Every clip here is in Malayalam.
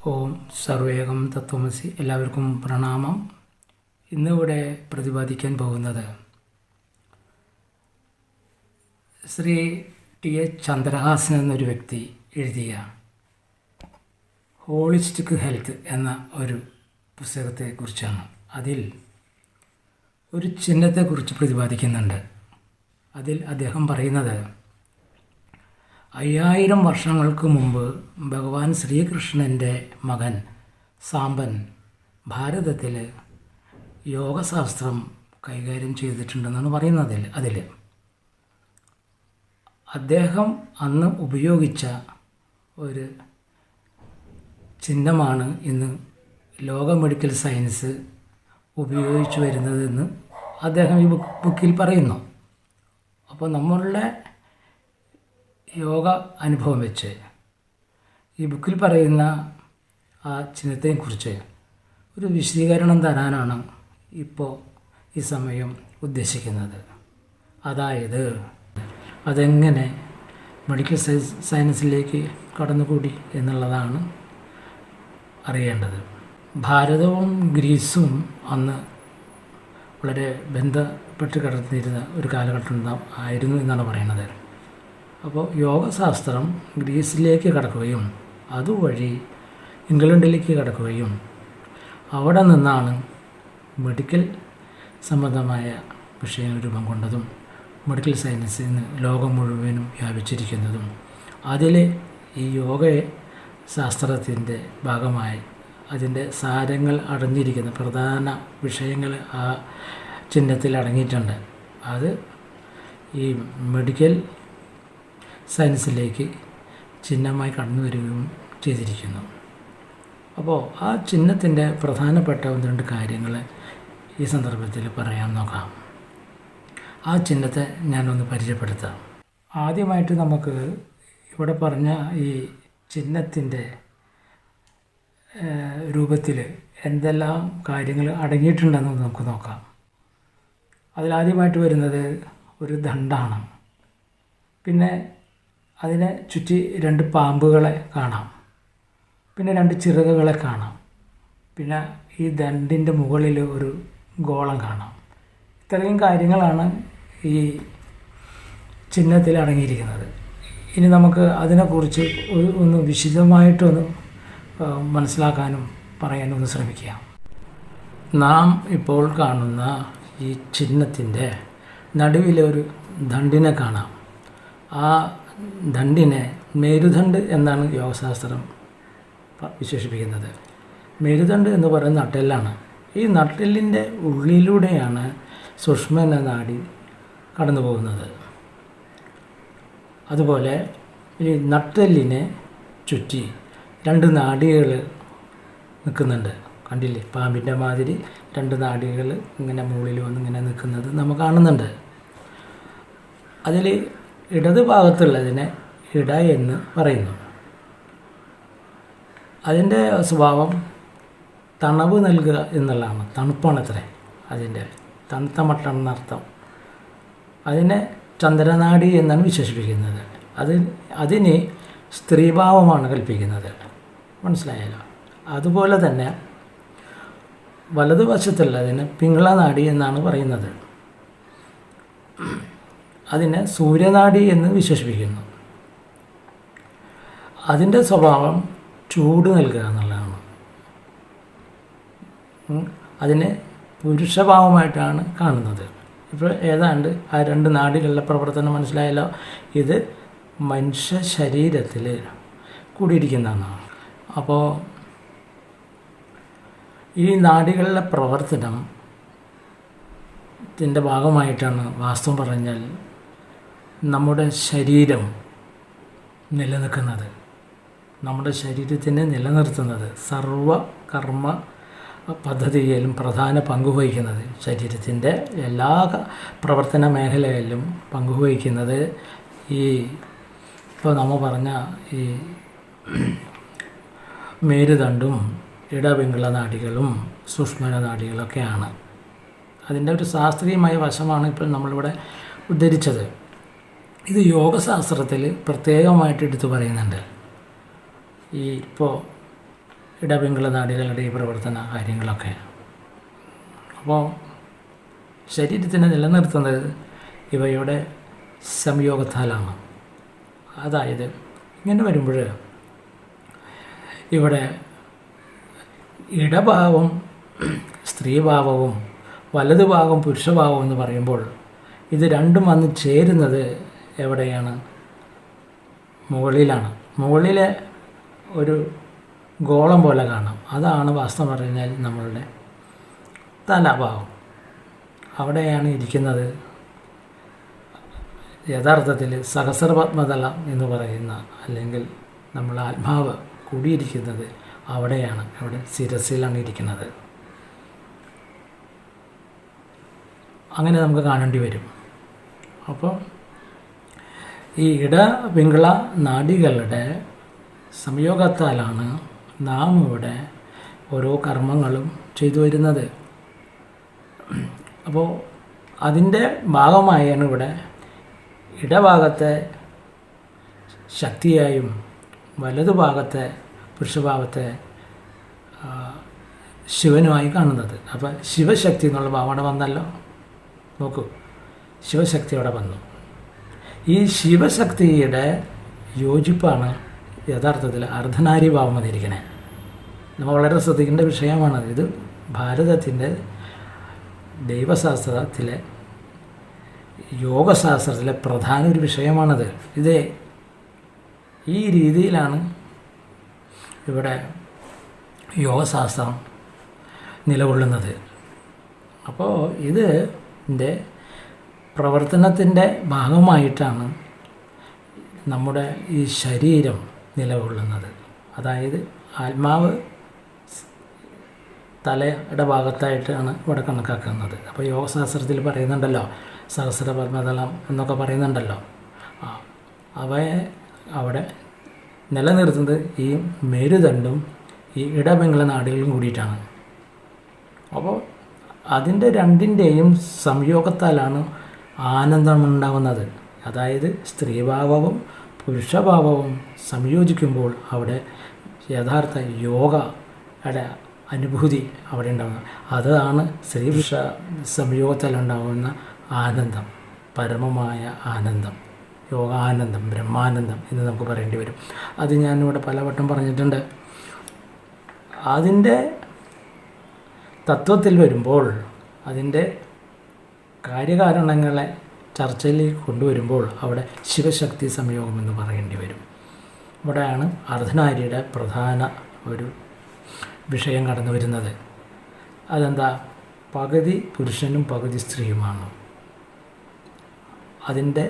ഓം സർവേകം തത്വമസി. എല്ലാവർക്കും പ്രണാമം. ഇന്നിവിടെ പ്രതിപാദിക്കാൻ പോകുന്നത് ശ്രീ ടി എച്ച് ചന്ദ്രഹാസൻ എന്നൊരു വ്യക്തി എഴുതിയ ഹോളിസ്റ്റിക് ഹെൽത്ത് എന്ന ഒരു പുസ്തകത്തെക്കുറിച്ചാണ്. അതിൽ ഒരു ചിഹ്നത്തെക്കുറിച്ച് പ്രതിപാദിക്കുന്നുണ്ട്. അതിൽ അദ്ദേഹം പറയുന്നത് 5000 വർഷങ്ങൾക്ക് മുമ്പ് ഭഗവാൻ ശ്രീകൃഷ്ണൻ്റെ മകൻ സാമ്പൻ ഭാരതത്തിൽ യോഗശാസ്ത്രം കൈകാര്യം ചെയ്തിട്ടുണ്ടെന്നാണ് പറയുന്നത്. അതിൽ അദ്ദേഹം അന്ന് ഉപയോഗിച്ച ഒരു ചിഹ്നമാണ് ഇന്ന് ലോക മെഡിക്കൽ സയൻസ് ഉപയോഗിച്ചു വരുന്നതെന്ന് അദ്ദേഹം ഈ ബുക്കിൽ പറയുന്നു. അപ്പോൾ നമ്മളുടെ യോഗ അനുഭവം വെച്ച് ഈ ബുക്കിൽ പറയുന്ന ആ ചിഹ്നത്തെക്കുറിച്ച് ഒരു വിശദീകരണം തരാനാണ് ഇപ്പോൾ ഈ സമയം ഉദ്ദേശിക്കുന്നത്. അതായത് അതെങ്ങനെ മെഡിക്കൽ സയൻസിലേക്ക് കടന്നുകൂടി എന്നുള്ളതാണ് അറിയേണ്ടത്. ഭാരതവും ഗ്രീസും അന്ന് വളരെ ബന്ധപ്പെട്ട് കിടന്നിരുന്ന ഒരു കാലഘട്ടം ആയിരുന്നു എന്നാണ് പറയുന്നത്. അപ്പോൾ യോഗശാസ്ത്രം ഗ്രീസിലേക്ക് കടക്കുകയും അതുവഴി ഇംഗ്ലണ്ടിലേക്ക് കടക്കുകയും അവിടെ നിന്നാണ് മെഡിക്കൽ സംബന്ധമായ വിഷയങ്ങൾ രൂപം കൊണ്ടതും മെഡിക്കൽ സയൻസിൽ നിന്ന് ലോകം മുഴുവനും വ്യാപിച്ചിരിക്കുന്നതും അതിൽ ഈ യോഗ ശാസ്ത്രത്തിൻ്റെ ഭാഗമായി അതിൻ്റെ സാരങ്ങൾ അടങ്ങിയിരിക്കുന്ന പ്രധാന വിഷയങ്ങൾ ആ ചിഹ്നത്തിൽ അടങ്ങിയിട്ടുണ്ട്. അത് ഈ മെഡിക്കൽ സയൻസിലേക്ക് ചിഹ്നമായി കടന്നു വരികയും ചെയ്തിരിക്കുന്നു. അപ്പോൾ ആ ചിഹ്നത്തിൻ്റെ പ്രധാനപ്പെട്ട 1-2 കാര്യങ്ങൾ ഈ സന്ദർഭത്തിൽ പറയാൻ നോക്കാം. ആ ചിഹ്നത്തെ ഞാനൊന്ന് പരിചയപ്പെടുത്താം. ആദ്യമായിട്ട് നമുക്ക് ഇവിടെ പറഞ്ഞ ഈ ചിഹ്നത്തിൻ്റെ രൂപത്തിൽ എന്തെല്ലാം കാര്യങ്ങൾ അടങ്ങിയിട്ടുണ്ടെന്ന് നമുക്ക് നോക്കാം. അതിലാദ്യമായിട്ട് വരുന്നത് ഒരു ദണ്ഡാണ്. പിന്നെ അതിനെ ചുറ്റി 2 പാമ്പുകളെ കാണാം. പിന്നെ 2 ചിറകുകളെ കാണാം. പിന്നെ ഈ ദണ്ടിൻ്റെ മുകളിൽ ഒരു ഗോളം കാണാം. ഇത്രയും കാര്യങ്ങളാണ് ഈ ചിഹ്നത്തിൽ അടങ്ങിയിരിക്കുന്നത്. ഇനി നമുക്ക് അതിനെക്കുറിച്ച് ഒന്ന് വിശദമായിട്ടൊന്ന് മനസ്സിലാക്കാനും പറയാനും ഒന്ന് ശ്രമിക്കാം. നാം ഇപ്പോൾ കാണുന്ന ഈ ചിഹ്നത്തിൻ്റെ നടുവിലൊരു ദണ്ടിനെ കാണാം. ആ ദണ്ടിനെ മേരുദണ്ഡ് എന്നാണ് യോഗശാസ്ത്രം വിശേഷിപ്പിക്കുന്നത്. മേരുദണ്ഡ് എന്ന് പറയുന്ന നട്ടെല്ലാണ്. ഈ നട്ടെല്ലിൻ്റെ ഉള്ളിലൂടെയാണ് സുഷുമ്നാ നാഡി കടന്നു പോകുന്നത്. അതുപോലെ ഈ നട്ടെല്ലിനെ ചുറ്റി 2 നാഡികൾ നിൽക്കുന്നുണ്ട്. കണ്ടില്ലേ? പാമ്പിൻ്റെ മാതിരി 2 നാഡികൾ ഇങ്ങനെ മുകളിൽ വന്ന് ഇങ്ങനെ നിൽക്കുന്നത് നമുക്ക് കാണുന്നുണ്ട്. അതിൽ ഇടത് ഭാഗത്തുള്ളതിനെ ഇട എന്ന് പറയുന്നു. അതിൻ്റെ സ്വഭാവം തണവ് നൽകുക എന്നുള്ളതാണ്. തണുപ്പാണത്രേ അതിൻ്റെ, തണുത്ത മട്ടം എന്നർത്ഥം. അതിനെ ചന്ദ്രനാഡി എന്നാണ് വിശേഷിപ്പിക്കുന്നത്. അതിന് സ്ത്രീഭാവമാണ് കൽപ്പിക്കുന്നത്. മനസ്സിലായല്ലോ? അതുപോലെ തന്നെ വലതുവശത്തുള്ളതിന് പിംഗളനാഡി എന്നാണ് പറയുന്നത്. അതിനെ സൂര്യനാഡി എന്ന് വിശേഷിപ്പിക്കുന്നു. അതിൻ്റെ സ്വഭാവം ചൂട് നൽകുക എന്നുള്ളതാണ്. അതിനെ പുരുഷഭാവമായിട്ടാണ് കാണുന്നത്. ഇപ്പോൾ ഏതാണ്ട് ആ 2 നാഡികളുടെ പ്രവർത്തനം മനസ്സിലായല്ലോ. ഇത് മനുഷ്യ ശരീരത്തിൽ കൂടിയിരിക്കുന്നതാണ്. അപ്പോൾ ഈ നാഡികളുടെ പ്രവർത്തനത്തിൻ്റെ ഭാഗമായിട്ടാണ് വാസ്തവം പറഞ്ഞാൽ നമ്മുടെ ശരീരം നിലനിൽക്കുന്നത്. നമ്മുടെ ശരീരത്തിനെ നിലനിർത്തുന്നത് സർവ കർമ്മ പദ്ധതിയിലും പ്രധാന പങ്കുവഹിക്കുന്നത്, ശരീരത്തിൻ്റെ എല്ലാ പ്രവർത്തന മേഖലകളിലും പങ്കുവഹിക്കുന്നത് ഈ ഇപ്പോൾ നമ്മൾ പറഞ്ഞ ഈ മേരുദണ്ഡും ഇടപിംഗള നാഡികളും സുഷുമ്നാ നാഡികളൊക്കെയാണ്. അതിൻ്റെ ഒരു ശാസ്ത്രീയമായ വശമാണ് ഇപ്പോൾ നമ്മളിവിടെ ഉദ്ധരിച്ചത്. ഇത് യോഗശാസ്ത്രത്തിൽ പ്രത്യേകമായിട്ട് എടുത്തു പറയുന്നുണ്ട്. ഈ ഇപ്പോൾ ഇടപിംഗള നാഡികളുടെ ഈ പ്രവർത്തന കാര്യങ്ങളൊക്കെ. അപ്പോൾ ശരീരത്തിനെ നിലനിർത്തുന്നത് ഇവയുടെ സംയോഗത്താലാണ്. അതായത് ഇങ്ങനെ വരുമ്പോൾ ഇവിടെ ഇടഭാവം സ്ത്രീഭാവവും വലതുഭാഗം പുരുഷഭാവം എന്ന് പറയുമ്പോൾ ഇത് രണ്ടും വന്ന് ചേരുന്നത് എവിടെയാണ്? മുകളിലാണ്. മുകളിലെ ഒരു ഗോളം പോലെ കാണാം. അതാണ് വാസ്തവം പറഞ്ഞാൽ നമ്മളുടെ തലഭാവം. അവിടെയാണ് ഇരിക്കുന്നത്. യഥാർത്ഥത്തിൽ സഹസ്രപത്മതലം എന്ന് പറയുന്ന, അല്ലെങ്കിൽ നമ്മൾ ആത്മാവ് കൂടിയിരിക്കുന്നത് അവിടെയാണ്. അവിടെ ശിരസിലാണ് ഇരിക്കുന്നത്. അങ്ങനെ നമുക്ക് കാണേണ്ടി വരും. അപ്പോൾ ഈ ഇടപിംഗള നാഡികളുടെ സംയോഗത്താലാണ് നാം ഇവിടെ ഓരോ കർമ്മങ്ങളും ചെയ്തു വരുന്നത്. അപ്പോൾ അതിൻ്റെ ഭാഗമായാണ് ഇവിടെ ഇടഭാഗത്തെ ശക്തിയായും വലതുഭാഗത്തെ പുരുഷഭാവത്തെ ശിവനുമായി കാണുന്നത്. അപ്പോൾ ശിവശക്തി എന്നുള്ള ഭാവം അവിടെ വന്നല്ലോ. നോക്കൂ, ശിവശക്തി അവിടെ വന്നു. ഈ ശിവശക്തിയുടെ യോജിപ്പാണ് യഥാർത്ഥത്തിൽ അർദ്ധനാരീഭാവം വന്നിരിക്കുന്നത്. നമ്മൾ വളരെ ശ്രദ്ധിക്കേണ്ട വിഷയമാണത്. ഇത് ഭാരതത്തിൻ്റെ ദൈവശാസ്ത്രത്തിലെ യോഗശാസ്ത്രത്തിലെ പ്രധാന ഒരു വിഷയമാണത്. ഇത് ഈ രീതിയിലാണ് ഇവിടെ യോഗശാസ്ത്രം നിലകൊള്ളുന്നത്. അപ്പോൾ ഇതിൻ്റെ പ്രവർത്തനത്തിൻ്റെ ഭാഗമായിട്ടാണ് നമ്മുടെ ഈ ശരീരം നിലകൊള്ളുന്നത്. അതായത് ആത്മാവ് തലയുടെ ഭാഗത്തായിട്ടാണ് ഇവിടെ കണക്കാക്കുന്നത്. അപ്പോൾ യോഗശാസ്ത്രത്തിൽ പറയുന്നുണ്ടല്ലോ, സഹസ്രപത്മതലം എന്നൊക്കെ പറയുന്നുണ്ടല്ലോ. അവയെ അവിടെ നിലനിർത്തുന്നത് ഈ മേരുദണ്ഡും ഈ ഇടപിംഗള നാഡികളും കൂടിയിട്ടാണ്. അപ്പോൾ അതിൻ്റെ രണ്ടിൻ്റെയും സംയോഗത്താലാണ് ആനന്ദമുണ്ടാകുന്നത്. അതായത് സ്ത്രീഭാവവും പുരുഷഭാവവും സംയോജിക്കുമ്പോൾ അവിടെ യഥാർത്ഥ യോഗയുടെ അനുഭൂതി അവിടെ ഉണ്ടാകുന്നത്. അതാണ് സ്ത്രീ പുരുഷ സംയോഗത്തിലുണ്ടാകുന്ന ആനന്ദം, പരമമായ ആനന്ദം, യോഗാനന്ദം, ബ്രഹ്മാനന്ദം എന്ന് നമുക്ക് പറയേണ്ടി വരും. അത് ഞാനിവിടെ പലവട്ടം പറഞ്ഞിട്ടുണ്ട്. അതിൻ്റെ തത്വത്തിൽ വരുമ്പോൾ, അതിൻ്റെ കാര്യകാരണങ്ങളെ ചർച്ചയിലേക്ക് കൊണ്ടുവരുമ്പോൾ അവിടെ ശിവശക്തി സംയോഗം എന്ന് പറയേണ്ടി വരും. ഇവിടെയാണ് അർദ്ധനാരിയുടെ പ്രധാന ഒരു വിഷയം കടന്നു വരുന്നത്. അതെന്താ? പകുതി പുരുഷനും പകുതി സ്ത്രീയുമാണ്. അതിൻ്റെ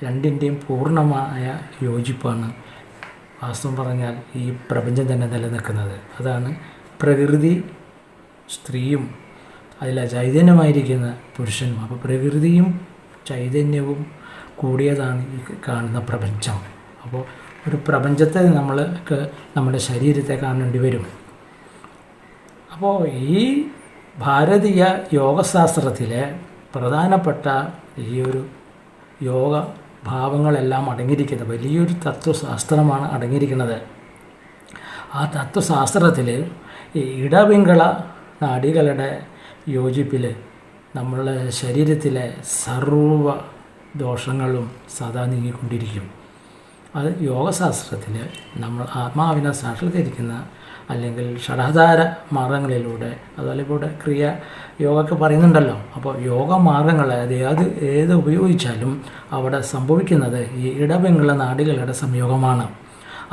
രണ്ടിൻ്റെയും പൂർണ്ണമായ യോജിപ്പാണ് വാസ്തവം പറഞ്ഞാൽ ഈ പ്രപഞ്ചം തന്നെ നിലനിൽക്കുന്നത്. അതാണ് പ്രകൃതി സ്ത്രീയും അതിൽ ചൈതന്യമായിരിക്കുന്ന പുരുഷനും. അപ്പോൾ പ്രകൃതിയും ചൈതന്യവും കൂടിയതാണ് ഈ കാണുന്ന പ്രപഞ്ചം. അപ്പോൾ ഒരു പ്രപഞ്ചത്തെ നമ്മൾക്ക് നമ്മുടെ ശരീരത്തെ കാണേണ്ടി വരും. അപ്പോൾ ഈ ഭാരതീയ യോഗശാസ്ത്രത്തിലെ പ്രധാനപ്പെട്ട ഈ ഒരു യോഗ ഭാവങ്ങളെല്ലാം അടങ്ങിയിരിക്കുന്ന വലിയൊരു തത്വശാസ്ത്രമാണ് അടങ്ങിയിരിക്കുന്നത്. ആ തത്വശാസ്ത്രത്തിൽ ഈ ഇടപിംഗള നാഡികളുടെ യോജിപ്പിൽ നമ്മളുടെ ശരീരത്തിലെ സർവ ദോഷങ്ങളും സദാ നീങ്ങിക്കൊണ്ടിരിക്കും. അത് യോഗശാസ്ത്രത്തിൽ നമ്മൾ ആത്മാവിനെ സാക്ഷാത്കരിക്കുന്ന അല്ലെങ്കിൽ ഷഡാധാര മാർഗങ്ങളിലൂടെ, അതുപോലെ ഇവിടെ ക്രിയ യോഗയൊക്കെ പറയുന്നുണ്ടല്ലോ. അപ്പോൾ യോഗ മാർഗങ്ങൾ ഏത് ഉപയോഗിച്ചാലും അവിടെ സംഭവിക്കുന്നത് ഈ ഇടപിംഗള നാഡികളുടെ സംയോഗമാണ്.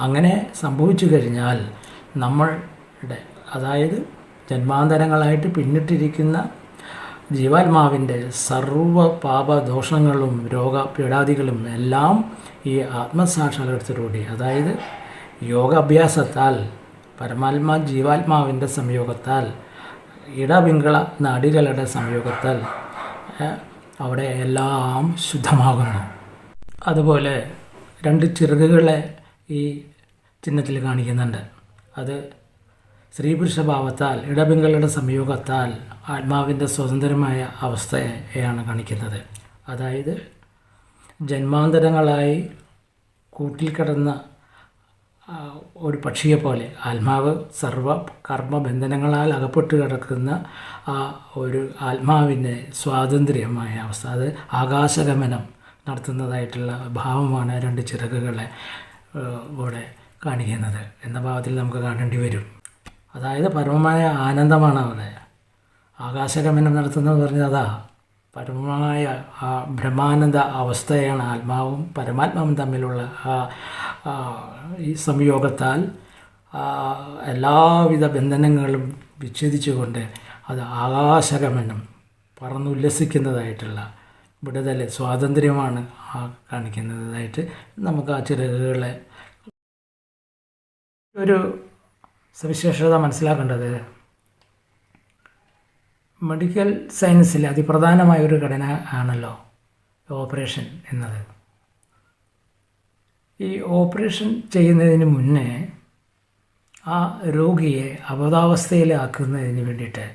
അങ്ങനെ സംഭവിച്ചു കഴിഞ്ഞാൽ നമ്മളുടെ, അതായത് ജന്മാന്തരങ്ങളായിട്ട് പിന്നിട്ടിരിക്കുന്ന ജീവാത്മാവിൻ്റെ സർവ പാപദോഷങ്ങളും രോഗപീഠാദികളും എല്ലാം ഈ ആത്മസാക്ഷാത്കാരത്തിലൂടെ, അതായത് യോഗാഭ്യാസത്താൽ, പരമാത്മാ ജീവാത്മാവിൻ്റെ സംയോഗത്താൽ, ഇടപിംഗള നാഡികളുടെ സംയോഗത്താൽ അവിടെ എല്ലാം ശുദ്ധമാകുന്നു. അതുപോലെ രണ്ട് ചിറകുകളെ ഈ ചിഹ്നത്തിൽ കാണിക്കുന്നുണ്ട്. അത് സ്ത്രീപുരുഷഭാവത്താൽ ഇടപിംഗളുടെ സംയോഗത്താൽ ആത്മാവിൻ്റെ സ്വതന്ത്രമായ അവസ്ഥയെയാണ് കാണിക്കുന്നത്. അതായത് ജന്മാന്തരങ്ങളായി കൂട്ടിൽ കിടന്ന ഒരു പക്ഷിയെപ്പോലെ ആത്മാവ് സർവ കർമ്മബന്ധനങ്ങളാൽ അകപ്പെട്ട് കിടക്കുന്ന ആ ഒരു ആത്മാവിൻ്റെ സ്വാതന്ത്ര്യമായ അവസ്ഥ, അത് ആകാശഗമനം നടത്തുന്നതായിട്ടുള്ള ഭാവമാണ് രണ്ട് ചിറകുകളെ ഇവിടെ കാണിക്കുന്നത് എന്ന ഭാവത്തിൽ നമുക്ക് കാണേണ്ടി വരും. അതായത് പരമമായ ആനന്ദമാണ് അവിടെ. ആകാശഗമനം നടത്തുന്നത് പറഞ്ഞത് അതാ, പരമമായ ആ ബ്രഹ്മാനന്ദ അവസ്ഥയാണ് ആത്മാവും പരമാത്മാവും തമ്മിലുള്ള ഈ സംയോഗത്താൽ എല്ലാവിധ ബന്ധനങ്ങളും വിച്ഛേദിച്ചുകൊണ്ട് അത് ആകാശഗമനം പറന്നുല്ലസിക്കുന്നതായിട്ടുള്ള വിടുതൽ സ്വാതന്ത്ര്യമാണ് കാണിക്കുന്നതായിട്ട് നമുക്ക് ആ ചിറകുകളെ ഒരു സവിശേഷത മനസ്സിലാക്കേണ്ടത്. മെഡിക്കൽ സയൻസിൽ അതിപ്രധാനമായ ഒരു ഘടന ആണല്ലോ ഓപ്പറേഷൻ എന്നത്. ഈ ഓപ്പറേഷൻ ചെയ്യുന്നതിന് മുന്നേ ആ രോഗിയെ അബോധാവസ്ഥയിലാക്കുന്നതിന് വേണ്ടിയിട്ട്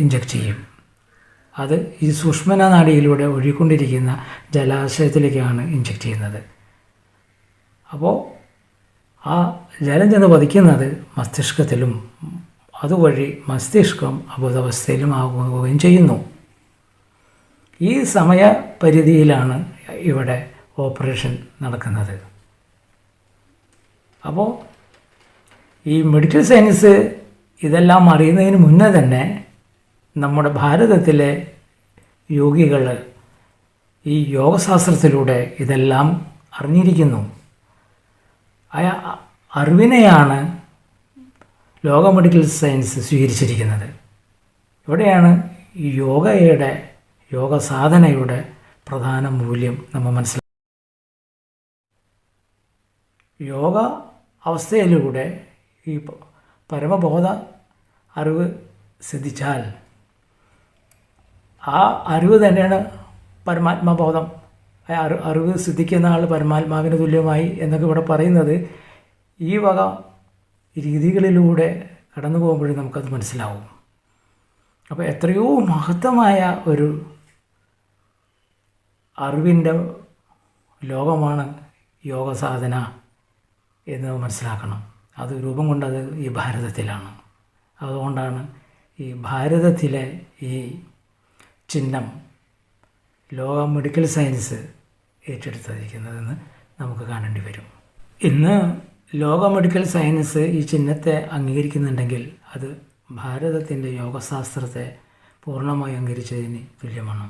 ഇഞ്ചക്ട് ചെയ്യും. അത് ഈ സുഷ്മന നാഡിയിലൂടെ ഒഴുകിക്കൊണ്ടിരിക്കുന്ന ജലാശയത്തിലേക്കാണ് ഇഞ്ചക്ട് ചെയ്യുന്നത്. അപ്പോൾ ആ ജലം ചെന്ന് പതിക്കുന്നത് മസ്തിഷ്കത്തിലും അതുവഴി മസ്തിഷ്കം അബോധാവസ്ഥയിലും ആകുകയും ചെയ്യുന്നു. ഈ സമയപരിധിയിലാണ് ഇവിടെ ഓപ്പറേഷൻ നടക്കുന്നത്. അപ്പോൾ ഈ മെഡിക്കൽ സയൻസ് ഇതെല്ലാം അറിയുന്നതിന് മുന്നേ തന്നെ നമ്മുടെ ഭാരതത്തിലെ യോഗികൾ ഈ യോഗശാസ്ത്രത്തിലൂടെ ഇതെല്ലാം അറിഞ്ഞിരിക്കുന്നു. ആ അറിവിനെയാണ് ലോക മെഡിക്കൽ സയൻസ് സ്വീകരിച്ചിരിക്കുന്നത്. ഇവിടെയാണ് ഈ യോഗ സാധനയുടെ പ്രധാന മൂല്യം നമ്മൾ മനസ്സിലാക്കുക. യോഗ അവസ്ഥയിലൂടെ ഈ പരമബോധ അറിവ് സിദ്ധിച്ചാൽ ആ അറിവ് തന്നെയാണ് പരമാത്മബോധം. അറിവ് സിദ്ധിക്കുന്ന ആൾ പരമാത്മാവിന് തുല്യമായി എന്നൊക്കെ ഇവിടെ പറയുന്നത് ഈ വക രീതികളിലൂടെ കടന്നു പോകുമ്പോഴും നമുക്കത് മനസ്സിലാവും. അപ്പോൾ എത്രയോ മഹത്തമായ ഒരു അറിവിൻ്റെ ലോകമാണ് യോഗ സാധന എന്ന് മനസ്സിലാക്കണം. അത് രൂപം കൊണ്ടത് ഈ ഭാരതത്തിലാണ്. അതുകൊണ്ടാണ് ഈ ഭാരതത്തിലെ ഈ ചിഹ്നം ലോക മെഡിക്കൽ സയൻസ് ഏറ്റെടുത്തിരിക്കുന്നതെന്ന് നമുക്ക് കാണേണ്ടി വരും. ഇന്ന് ലോക മെഡിക്കൽ സയൻസ് ഈ ചിഹ്നത്തെ അംഗീകരിക്കുന്നുണ്ടെങ്കിൽ അത് ഭാരതത്തിൻ്റെ യോഗശാസ്ത്രത്തെ പൂർണ്ണമായി അംഗീകരിച്ചതിന് തുല്യമാണ്.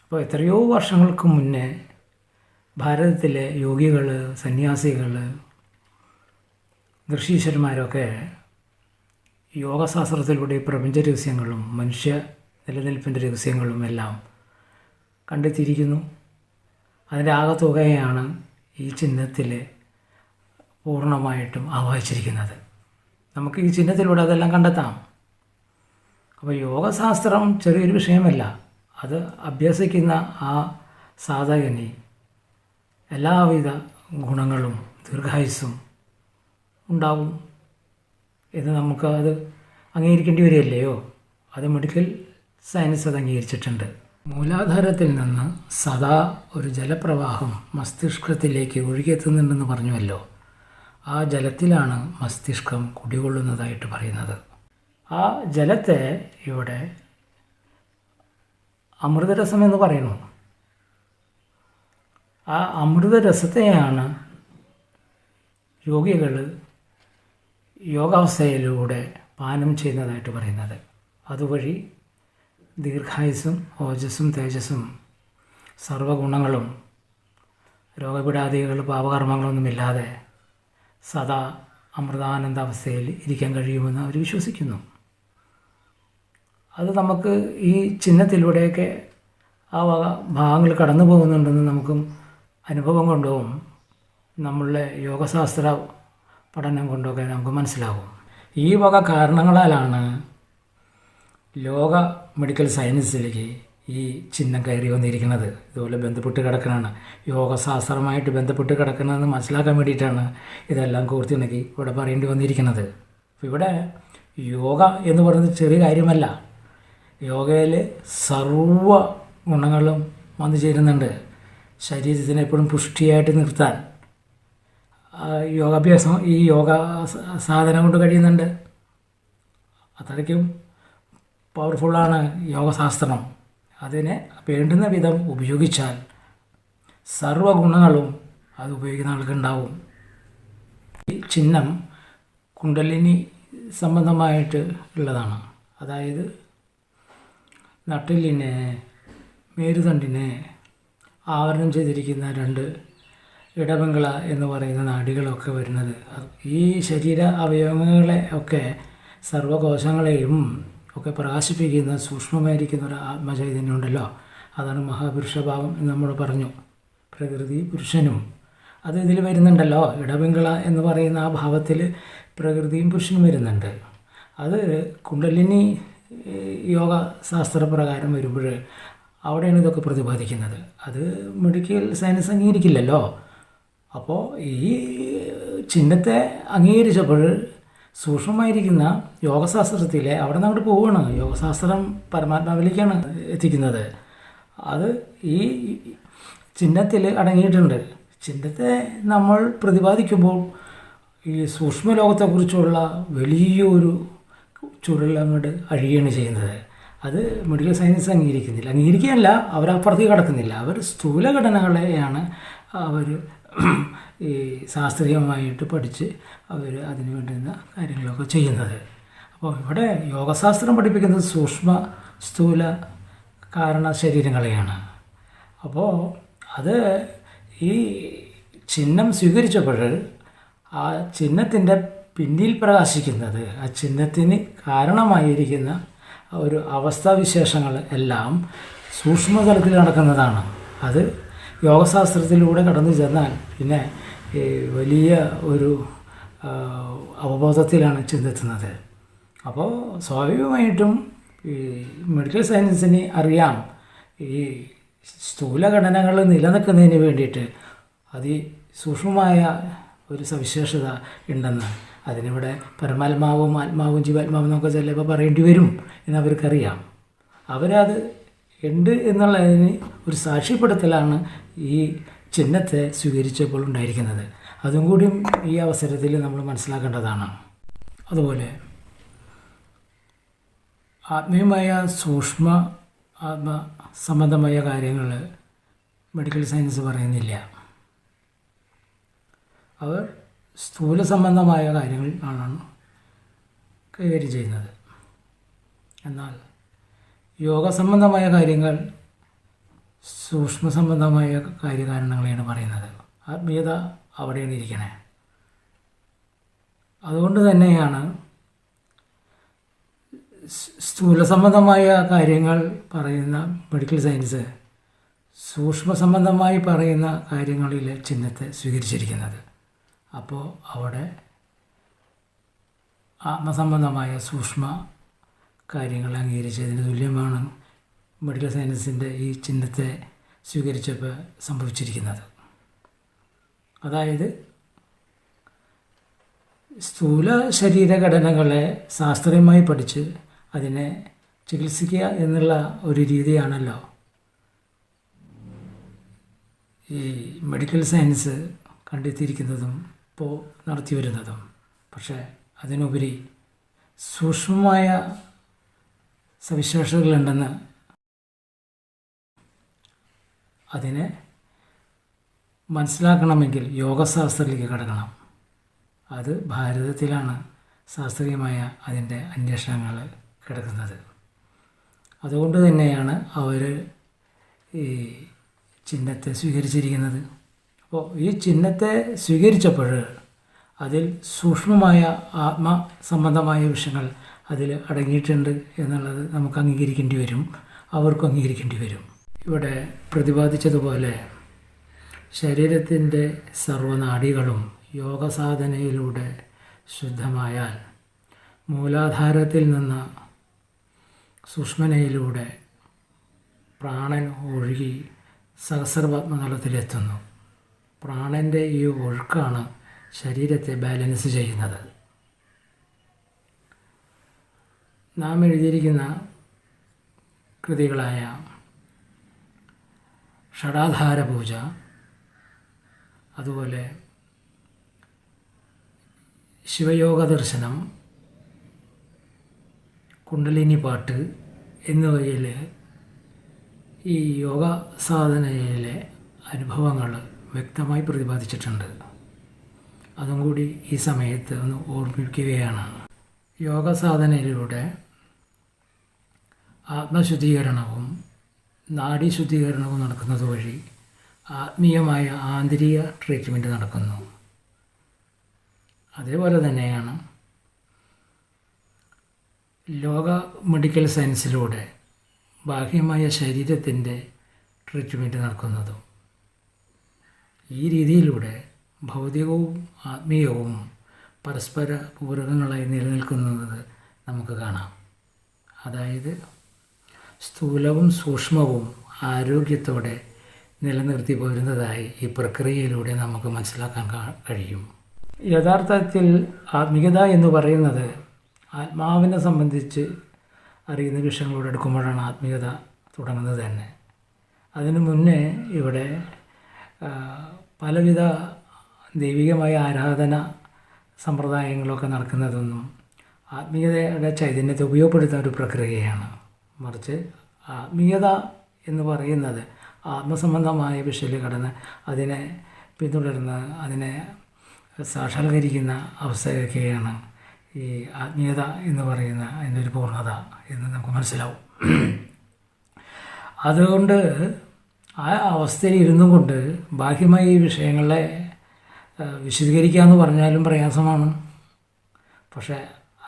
അപ്പോൾ എത്രയോ വർഷങ്ങൾക്ക് മുന്നേ ഭാരതത്തിലെ യോഗികൾ, സന്യാസികൾ, ഋഷീശ്വരന്മാരൊക്കെ യോഗശാസ്ത്രത്തിലൂടെ പ്രപഞ്ച രഹസ്യങ്ങളും മനുഷ്യ നിലനിൽപ്പിൻ്റെ രഹസ്യങ്ങളും എല്ലാം കണ്ടെത്തിയിരിക്കുന്നു. അതിൻ്റെ ആകത്തുകയാണ് ഈ ചിഹ്നത്തിൽ പൂർണ്ണമായിട്ടും ആവാഹിച്ചിരിക്കുന്നത്. നമുക്ക് ഈ ചിഹ്നത്തിലൂടെ അതെല്ലാം കണ്ടെത്താം. അപ്പോൾ യോഗശാസ്ത്രം ചെറിയൊരു വിഷയമല്ല. അത് അഭ്യസിക്കുന്ന ആ സാധകന് എല്ലാവിധ ഗുണങ്ങളും ദീർഘായുസ്സും ഉണ്ടാവും എന്ന് നമുക്ക് അത് അംഗീകരിക്കേണ്ടി വരികയല്ലയോ. അത് മെഡിക്കൽ സയൻസ് അത് അംഗീകരിച്ചിട്ടുണ്ട്. മൂലാധാരത്തിൽ നിന്ന് സദാ ഒരു ജലപ്രവാഹം മസ്തിഷ്കത്തിലേക്ക് ഒഴുകിയെത്തുന്നുണ്ടെന്ന് പറഞ്ഞുവല്ലോ. ആ ജലത്തിലാണ് മസ്തിഷ്കം കുടികൊള്ളുന്നതായിട്ട് പറയുന്നത്. ആ ജലത്തെ ഇവിടെ അമൃതരസം എന്ന് പറയുന്നു. ആ അമൃതരസത്തെയാണ് യോഗികൾ യോഗാവസ്ഥയിലൂടെ പാനം ചെയ്യുന്നതായിട്ട് പറയുന്നത്. അതുവഴി ദീർഘായുസ്സും ഓജസ്സും തേജസ്സും സർവഗുണങ്ങളും രോഗപീഠാദികൾ പാപകർമ്മങ്ങളൊന്നുമില്ലാതെ സദാ അമൃതാനന്ദാവസ്ഥയിൽ ഇരിക്കാൻ കഴിയുമെന്ന് അവർ വിശ്വസിക്കുന്നു. അത് നമുക്ക് ഈ ചിഹ്നത്തിലൂടെയൊക്കെ ആ ഭാഗങ്ങൾ കടന്നു പോകുന്നുണ്ടെന്ന് നമുക്കും അനുഭവം കൊണ്ടും നമ്മളുടെ യോഗശാസ്ത്ര പഠനം കൊണ്ടൊക്കെ നമുക്ക് മനസ്സിലാകും. ഈ വക കാരണങ്ങളാലാണ് ലോക മെഡിക്കൽ സയൻസിലേക്ക് ഈ ചിഹ്നം കയറി വന്നിരിക്കുന്നത്. ഇതുപോലെ ബന്ധപ്പെട്ട് കിടക്കണതാണ്, യോഗശാസ്ത്രമായിട്ട് ബന്ധപ്പെട്ട് കിടക്കണമെന്ന് മനസ്സിലാക്കാൻ വേണ്ടിയിട്ടാണ് ഇതെല്ലാം കോർത്തിണക്കി ഇവിടെ പറയേണ്ടി വന്നിരിക്കുന്നത്. അപ്പോൾ ഇവിടെ യോഗ എന്ന് പറയുന്നത് ചെറിയ കാര്യമല്ല. യോഗയിൽ സർവ്വ ഗുണങ്ങളും വന്നു ചേരുന്നുണ്ട്. ശരീരത്തിനെ എപ്പോഴും പുഷ്ടിയായിട്ട് നിർത്താൻ യോഗാഭ്യാസം ഈ യോഗ സാധനം കൊണ്ട് കഴിയുന്നുണ്ട്. അത്രയ്ക്കും പവർഫുള്ളാണ് യോഗശാസ്ത്രം. അതിനെ വേണ്ടുന്ന വിധം ഉപയോഗിച്ചാൽ സർവ്വഗുണങ്ങളും അത് ഉപയോഗിക്കുന്ന ആൾക്കുണ്ടാവും. ഈ ചിഹ്നം കുണ്ടലിനി സംബന്ധമായിട്ട് ഉള്ളതാണ്. അതായത് നട്ടെല്ലിനെ മേരുദണ്ഡിനെ ആവരണം ചെയ്തിരിക്കുന്ന 2 ഇടപിംഗള എന്ന് പറയുന്ന നാഡികളൊക്കെ വരുന്നത് ഈ ശരീര അവയവങ്ങളെ ഒക്കെ സർവ്വകോശങ്ങളെയും ഒക്കെ പ്രകാശിപ്പിക്കുന്ന സൂക്ഷ്മമായിരിക്കുന്ന ഒരു ആത്മചൈതന്യം ഉണ്ടല്ലോ, അതാണ് മഹാപുരുഷഭാവം എന്ന് നമ്മൾ പറഞ്ഞു. പ്രകൃതി പുരുഷനും അത് ഇതിൽ വരുന്നുണ്ടല്ലോ. ഇടപിംഗള എന്ന് പറയുന്ന ആ ഭാവത്തിൽ പ്രകൃതിയും പുരുഷനും വരുന്നുണ്ട്. അത് കുണ്ടലിനി യോഗ ശാസ്ത്രപ്രകാരം വരുമ്പോൾ അവിടെയാണ് ഇതൊക്കെ പ്രതിപാദിക്കുന്നത്. അത് മെഡിക്കൽ സയൻസ് അംഗീകരിക്കില്ലല്ലോ. അപ്പോൾ ഈ ചിഹ്നത്തെ അംഗീകരിച്ചപ്പോൾ സൂക്ഷ്മമായിരിക്കുന്ന യോഗശാസ്ത്രത്തിലെ അവിടെ നിന്ന് അങ്ങോട്ട് പോവുകയാണ്. യോഗശാസ്ത്രം പരമാത്മാവിലേക്കാണ് എത്തിക്കുന്നത്. അത് ഈ ചിഹ്നത്തിൽ അടങ്ങിയിട്ടുണ്ട്. ചിഹ്നത്തെ നമ്മൾ പ്രതിപാദിക്കുമ്പോൾ ഈ സൂക്ഷ്മലോകത്തെക്കുറിച്ചുള്ള വലിയൊരു ചുരുൾ അങ്ങോട്ട് അഴിയുകയാണ് ചെയ്യുന്നത്. അത് മെഡിക്കൽ സയൻസ് അംഗീകരിക്കുകയല്ല, അവരപ്പുറത്തേക്ക് കടക്കുന്നില്ല. അവർ സ്ഥൂലഘടനകളെയാണ് അവർ ഈ ശാസ്ത്രീയമായിട്ട് പഠിച്ച് അവർ അതിന് വേണ്ടുന്ന കാര്യങ്ങളൊക്കെ ചെയ്യുന്നത്. അപ്പോൾ ഇവിടെ യോഗശാസ്ത്രം പഠിപ്പിക്കുന്നത് സൂക്ഷ്മ സ്ഥൂല കാരണ ശരീരങ്ങളെയാണ്. അപ്പോൾ അത് ഈ ചിഹ്നം സ്വീകരിച്ചപ്പോൾ ആ ചിഹ്നത്തിൻ്റെ പിന്നിൽ പ്രകാശിക്കുന്നത്, ആ ചിഹ്നത്തിന് കാരണമായിരിക്കുന്ന ഒരു അവസ്ഥാവിശേഷങ്ങൾ എല്ലാം സൂക്ഷ്മതലത്തിൽ നടക്കുന്നതാണ്. അത് യോഗശാസ്ത്രത്തിലൂടെ കടന്നു ചെന്നാൽ പിന്നെ വലിയ ഒരു അവബോധത്തിലാണ് ചെന്നെത്തുന്നത്. അപ്പോൾ സ്വാഭാവികമായിട്ടും ഈ മെഡിക്കൽ സയൻസിന് അറിയാം ഈ സ്ഥൂലഘടനകൾ നിലനിൽക്കുന്നതിന് വേണ്ടിയിട്ട് അതിസൂക്ഷ്മമായ ഒരു സവിശേഷത ഉണ്ടെന്ന്. അതിനിവിടെ പരമാത്മാവും ആത്മാവും ജീവാത്മാവും എന്നൊക്കെ ചിലപ്പോൾ പറയേണ്ടി വരും എന്നവർക്കറിയാം. അവരത് ഉണ്ട് എന്നുള്ളതിന് ഒരു സാക്ഷ്യപ്പെടുത്തലാണ് ഈ ചിഹ്നത്തെ സ്വീകരിച്ചപ്പോൾ ഉണ്ടായിരിക്കുന്നത്. അതും കൂടിയും ഈ അവസരത്തിൽ നമ്മൾ മനസ്സിലാക്കേണ്ടതാണ്. അതുപോലെ ആത്മീയമായ സൂക്ഷ്മ ആത്മ സംബന്ധമായ കാര്യങ്ങൾ മെഡിക്കൽ സയൻസ് പറയുന്നില്ല. അവർ സ്ഥൂല സംബന്ധമായ കാര്യങ്ങൾ ആണ് കൈകാര്യം ചെയ്യുന്നത്. എന്നാൽ യോഗ സംബന്ധമായ കാര്യങ്ങൾ സൂക്ഷ്മ സംബന്ധമായ കാര്യകാരണങ്ങളെയാണ് പറയുന്നത്. ആത്മീയത അവിടെയാണ് ഇരിക്കണേ. അതുകൊണ്ട് തന്നെയാണ് സ്ഥൂല സംബന്ധമായ കാര്യങ്ങൾ പറയുന്ന മെഡിക്കൽ സയൻസ് സൂക്ഷ്മ സംബന്ധമായി പറയുന്ന കാര്യങ്ങളിലെ ചിഹ്നത്തെ സ്വീകരിച്ചിരിക്കുന്നത്. അപ്പോൾ അവിടെ ആത്മസംബന്ധമായ സൂക്ഷ്മ കാര്യങ്ങൾ അംഗീകരിച്ചതിന് തുല്യമാണ് മെഡിക്കൽ സയൻസിൻ്റെ ഈ ചിഹ്നത്തെ സ്വീകരിച്ചപ്പോൾ സംഭവിച്ചിരിക്കുന്നത്. അതായത് സ്ഥൂല ശരീരഘടനകളെ ശാസ്ത്രീയമായി പഠിച്ച് അതിനെ ചികിത്സിക്കുക എന്നുള്ള ഒരു രീതിയാണല്ലോ ഈ മെഡിക്കൽ സയൻസ് കണ്ടെത്തിയിരിക്കുന്നതും ഇപ്പോൾ നടത്തി വരുന്നതും. പക്ഷേ അതിനുപരി സൂക്ഷ്മമായ സവിശേഷതകളുണ്ടെന്ന് അതിനെ മനസ്സിലാക്കണമെങ്കിൽ യോഗശാസ്ത്രത്തിലേക്ക് കടക്കണം. അത് ഭാരതത്തിലാണ് ശാസ്ത്രീയമായ അതിൻ്റെ അന്വേഷണങ്ങൾ കിടക്കുന്നത്. അതുകൊണ്ട് തന്നെയാണ് അവർ ഈ ചിഹ്നത്തെ സ്വീകരിച്ചിരിക്കുന്നത്. അപ്പോൾ ഈ ചിഹ്നത്തെ സ്വീകരിച്ചപ്പോൾ അതിൽ സൂക്ഷ്മമായ ആത്മസംബന്ധമായ വിഷയങ്ങൾ അതിൽ അടങ്ങിയിട്ടുണ്ട് എന്നുള്ളത് നമുക്ക് അംഗീകരിക്കേണ്ടി വരും, അവർക്കും അംഗീകരിക്കേണ്ടി വരും. ഇവിടെ പ്രതിപാദിച്ചതുപോലെ ശരീരത്തിൻ്റെ സർവ്വനാഡികളും യോഗസാധനയിലൂടെ ശുദ്ധമായാൽ മൂലാധാരത്തിൽ നിന്ന് സുഷ്മനയിലൂടെ പ്രാണൻ ഒഴുകി സഹസ്രപത്മതലത്തിലെത്തുന്നു. പ്രാണൻ്റെ ഈ ഒഴുക്കാണ് ശരീരത്തെ ബാലൻസ് ചെയ്യുന്നത്. നാം എഴുതിയിരിക്കുന്ന കൃതികളായ ഷഡാധാര പൂജ, അതുപോലെ ശിവയോഗ ദർശനം, കുണ്ടലിനി പാട്ട് എന്നിവയിൽ ഈ യോഗ സാധനയിലെ അനുഭവങ്ങൾ വ്യക്തമായി പ്രതിപാദിച്ചിട്ടുണ്ട്. അതും കൂടി ഈ സമയത്ത് ഒന്ന് ഓർമ്മിക്കുകയാണ്. യോഗ സാധനയിലൂടെ ആത്മശുദ്ധീകരണവും നാഡീശുദ്ധീകരണവും നടക്കുന്നത് വഴി ആത്മീയമായ ആന്തരിക ട്രീറ്റ്മെൻറ്റ് നടക്കുന്നു. അതേപോലെ തന്നെയാണ് ലോക മെഡിക്കൽ സയൻസിലൂടെ ബാഹ്യമായ ശരീരത്തിൻ്റെ ട്രീറ്റ്മെൻറ്റ് നടക്കുന്നതും. ഈ രീതിയിലൂടെ ഭൗതികവും ആത്മീയവും പരസ്പര പൂരകങ്ങളായി നിലനിൽക്കുന്നത് നമുക്ക് കാണാം. അതായത് സ്ഥൂലവും സൂക്ഷ്മവും ആരോഗ്യത്തോടെ നിലനിർത്തി പോരുന്നതായി ഈ പ്രക്രിയയിലൂടെ നമുക്ക് മനസ്സിലാക്കാൻ കഴിയും. യഥാർത്ഥത്തിൽ ആത്മീയത എന്ന് പറയുന്നത് ആത്മാവിനെ സംബന്ധിച്ച് അറിയുന്ന വിഷയങ്ങളോട് എടുക്കുമ്പോഴാണ് ആത്മീയത തുടങ്ങുന്നത് തന്നെ. അതിനു മുന്നേ ഇവിടെ പലവിധ ദൈവികമായ ആരാധന സമ്പ്രദായങ്ങളൊക്കെ നടക്കുന്നതൊന്നും ആത്മീയതയുടെ ചൈതന്യത്തെ ഉപയോഗപ്പെടുത്തുന്ന ഒരു പ്രക്രിയയാണ്. മറിച്ച് ആത്മീയത എന്ന് പറയുന്നത് ആത്മസംബന്ധമായ വിഷയത്തിൽ കടന്ന് അതിനെ പിന്തുടരുന്ന, അതിനെ സാക്ഷാത്കരിക്കുന്ന അവസ്ഥയൊക്കെയാണ് ഈ ആത്മീയത എന്ന് പറയുന്ന അതിൻ്റെ ഒരു പൂർണ്ണത എന്ന് നമുക്ക് മനസ്സിലാവും. അതുകൊണ്ട് ആ അവസ്ഥയിൽ ഇരുന്നും കൊണ്ട് ബാഹ്യമായ ഈ വിഷയങ്ങളെ വിശദീകരിക്കുക എന്ന് പറഞ്ഞാലും പ്രയാസമാണ്. പക്ഷേ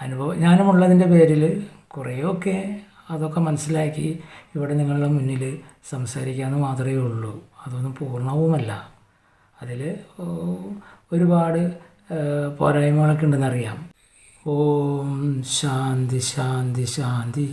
അനുഭവജ്ഞാനമുള്ളതിൻ്റെ പേരിൽ കുറേയൊക്കെ അതൊക്കെ മനസ്സിലാക്കി ഇവിടെ നിങ്ങളുടെ മുന്നിൽ സംസാരിക്കാമെന്ന് മാത്രമേ ഉള്ളൂ. അതൊന്നും പൂർണ്ണവുമല്ല. അതിൽ ഒരുപാട് പോരായ്മകളൊക്കെ ഉണ്ടെന്നറിയാം. ഓം ശാന്തി ശാന്തി ശാന്തി.